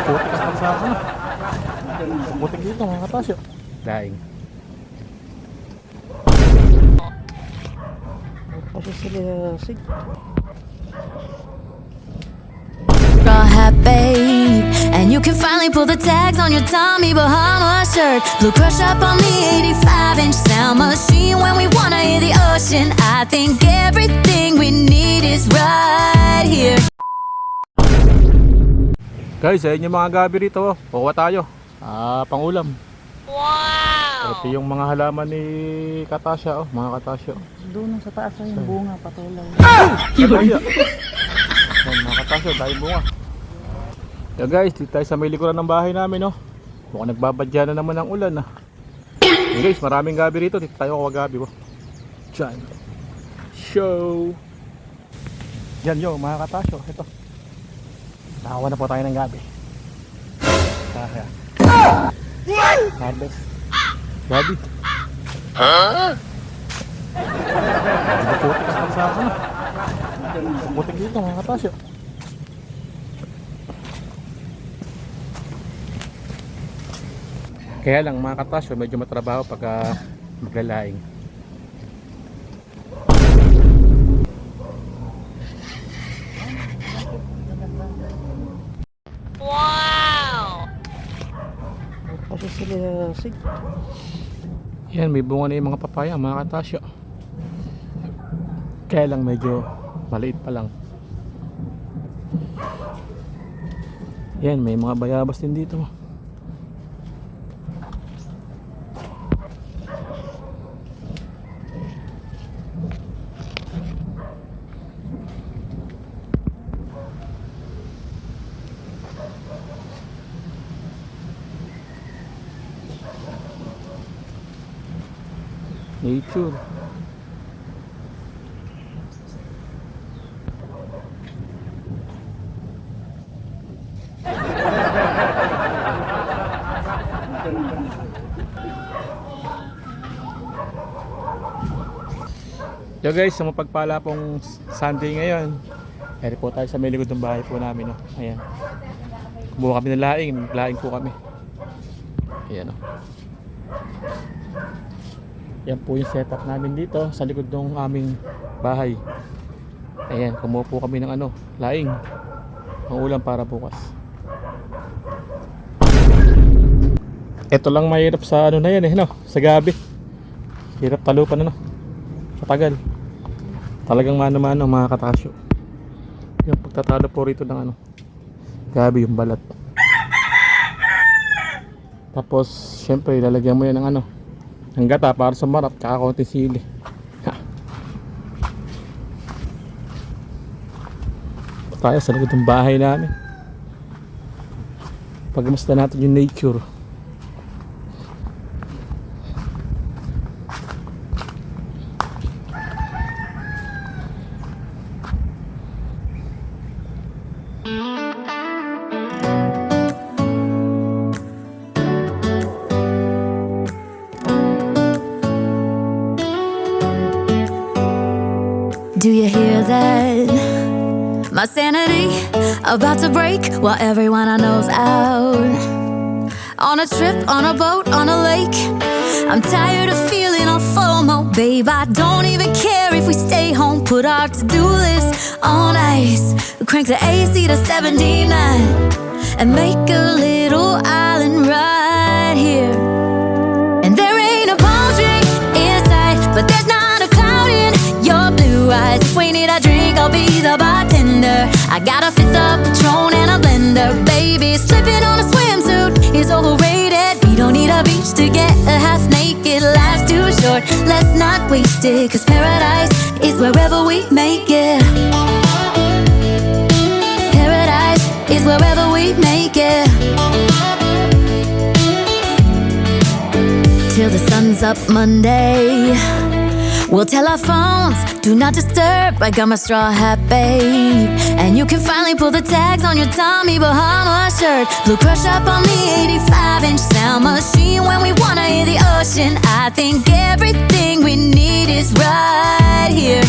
Putik ang kalsada na. Putik dito mga katasyo. Daing. Kasi sila sig. Straw hat, babe, and you can finally pull the tags on your Tommy Bahama shirt. Blue crush up on the 85-inch sound machine when we wanna hear the ocean. I think everything we need is right here. Guys, ayun yung mga gabi rito. Kukuha tayo. Pangulam. Wow! Ito yung mga halaman ni Katasya. Mga Katasyo. Doon sa taas ay yung bunga patuloy. Katasya. Mga Katasyo, dahil bunga. Yeah guys, dito tayo sa may likuran ng bahay namin. Mukhang nagbabadya na naman ang ulan. Yeah, guys, maraming gabi rito. Dito tayo kuha gabi. Diyan. Show. Yan yo, mga Katasyo. Ito. Nakakuha na po tayo ng gabi. Kaya. Harvest. Gabi. Putik ang kalsada na. Putik dito mga Katasyo. Kaya lang mga Katasyo, medyo matrabaho pag maglalaing. Wow! Kasi sila sig. Yan, may bunga na yung mga papaya mga Katasyo. Kaya lang medyo maliit pa lang. Yan, may mga bayabas din dito. Nature. Yo guys, sa mapagpala pong Sunday ngayon, eri po tayo sa may likod ng bahay po namin. Ayan. Kumuha kami ng laing, naglaing po kami. Ayan o. Yan po yung setup namin dito sa likod ng aming bahay. Ayan, kumuha po kami ng laing. Ang ulam para bukas. Ito lang mahirap sa na yan sa gabi. Hirap talupan matagal. Talagang mano-mano mga Katasyo. Yung pagtatalo po rito ng gabi yung balat. Tapos syempre lalagyan mo yan ng ng gata para sumarap tsaka konti sili. Tayo sa likod ng bahay namin. Pagmusta natin yung nature. Do you hear that? My sanity about to break while everyone I know's out. On a trip, on a boat, on a lake. I'm tired of feeling all FOMO, babe. I don't even care if we stay home. Put our to-do list on ice. Crank the AC to 79 and make a little island right here. And there ain't a palm tree in sight, but there's not a cloud in your blue eyes. If we need a drink, I'll be the bartender. I got a fifth of Patron and a blender. Baby, slipping on a swimsuit is overrated. We don't need a beach to get a half naked. Life's too short, let's not waste it. Cause paradise is wherever we make it. Paradise is wherever we make it. Till the sun's up Monday, we'll tell our phones, do not disturb. I got my straw hat, babe, and you can finally pull the tags on your Tommy Bahama shirt. Blue crush up on the 85-inch sound machine when we wanna hear the ocean. I think everything we need is right here.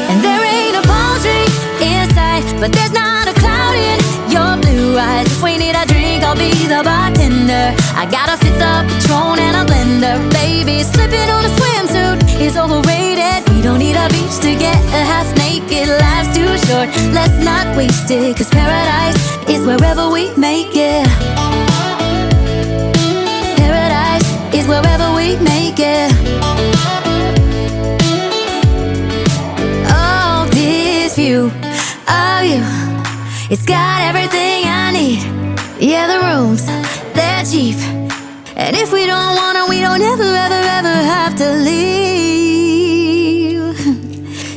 And there ain't a palm tree in sight, but there's not a cloud in your blue eyes. If we need a drink, I'll be the bartender. I got a fifth of Patron and a blender. Baby, slipping on a swimsuit is overrated. We don't need a beach to get a half naked. Life's too short, let's not waste it. Cause paradise is wherever we make it. Paradise is wherever we make it. Oh, this view of you, it's got everything I need. Yeah, the rooms, they're cheap. And if we don't want it, we don't ever, ever, ever have to leave.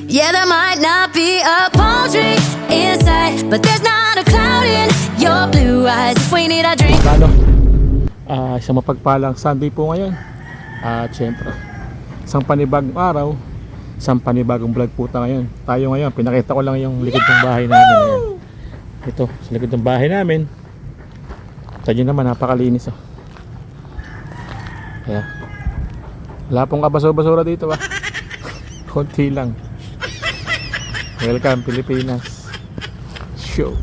Yeah, there might not be a palm tree inside, but there's not a cloud in your blue eyes. If we need a drink. Paano? Isang mapagpalang Sunday po ngayon. At syempre, isang panibagong araw, isang panibagong vlog po tayo ngayon. Tayo ngayon, pinakita ko lang yung likod ng bahay namin. Ayan. Ito, sa likod ng bahay namin. Ito naman, napakalinis. Oh. Kaya, wala pong kabaso-basura dito ba? Konti lang. Welcome Pilipinas. Show.